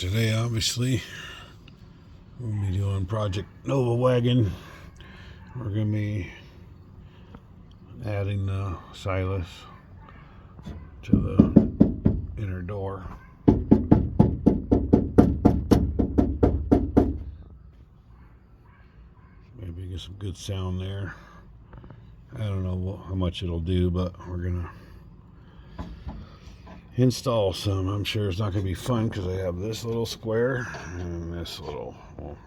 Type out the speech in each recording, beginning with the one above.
Today, obviously, we'll be doing Project Nova Wagon. We're going to be adding the Siless to the inner door. Maybe get some good sound there. I don't know how much it'll do, but we're going to install some. I'm sure it's not going to be fun because I have this little square and this little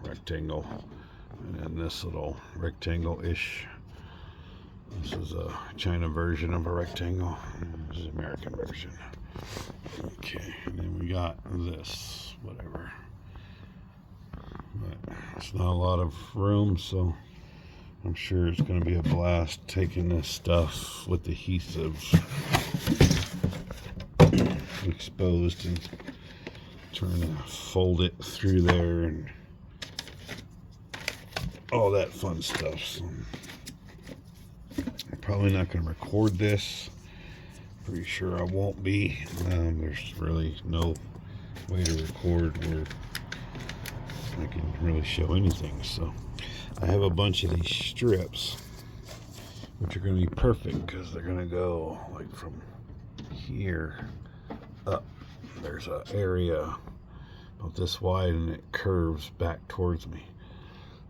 rectangle, and then this little rectangle-ish. This is a China version of a rectangle. This is the American version. Okay, and then we got this, whatever. But it's not a lot of room, so I'm sure it's going to be a blast taking this stuff with adhesives exposed and trying to fold it through there and all that fun stuff. So I'm probably not going to record this. Pretty sure I won't be. There's really no way to record where I can really show anything. So I have a bunch of these strips, which are going to be perfect because they're going to go like from here up. There's an area about this wide and it curves back towards me.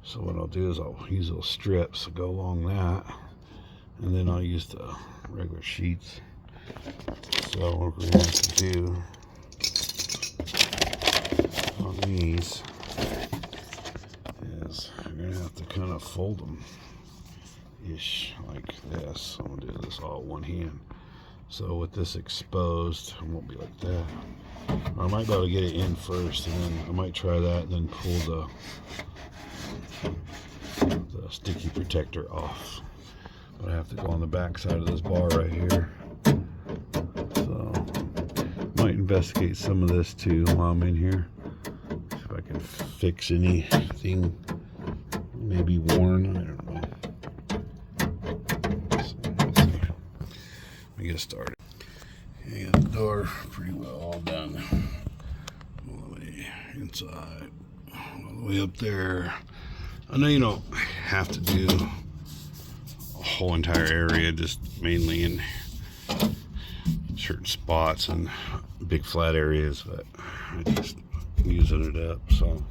So what I'll do is I'll use those strips to go along that, and then I'll use the regular sheets. So what we're going to have to do on these is you're going to have to kind of fold them ish like this. I'm going to do this all one hand. So with this exposed, it won't be like that. Or I might be able to get it in first, and then I might try that, and then pull the sticky protector off. But I have to go on the back side of this bar right here. So I might investigate some of this too while I'm in here. See if I can fix anything maybe worn. I don't know. Get started. I got the door pretty well all done. All the way inside, all the way up there. I know you don't have to do a whole entire area, just mainly in certain spots and big flat areas, but I just using it up. So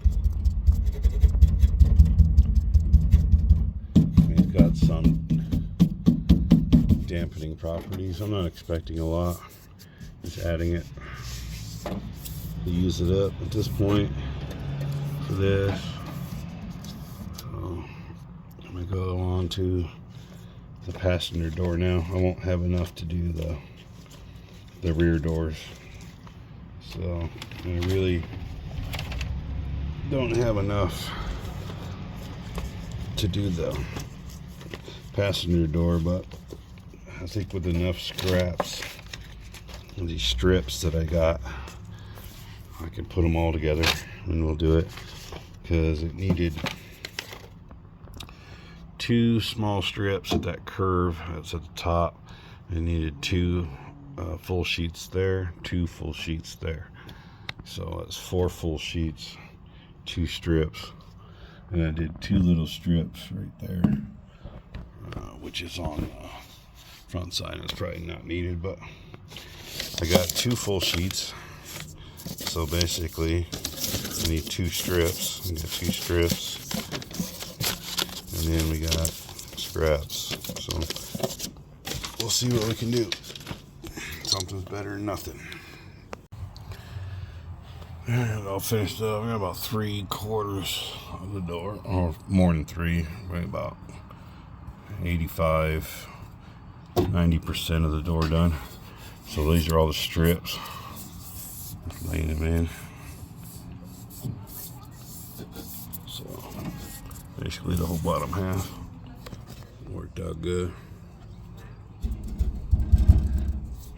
we've got some dampening properties. I'm not expecting a lot, just adding it to use it up at this point for this. So I'm gonna go on to the passenger door now. I won't have enough to do the rear doors, so I really don't have enough to do the passenger door, but I think with enough scraps and these strips that I got, I can put them all together and we'll do it, because it needed 2 small strips at that curve that's at the top. It needed 2 full sheets there, 2 full sheets there. So that's 4 full sheets, 2 strips, and I did 2 little strips right there, which is on front side. It's probably not needed, but I got 2 full sheets, so basically I need 2 strips. We got 2 strips, and then we got scraps. So we'll see what we can do. Something's better than nothing. And I'll finish up. I got about 3/4 of the door, or more than 3, right about 85-90% of the door done. So these are all the strips. Just laying them in. So basically the whole bottom half worked out good.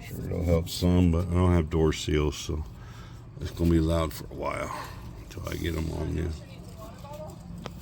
Sure it'll help some, but I don't have door seals, so it's gonna be loud for a while until I get them on there.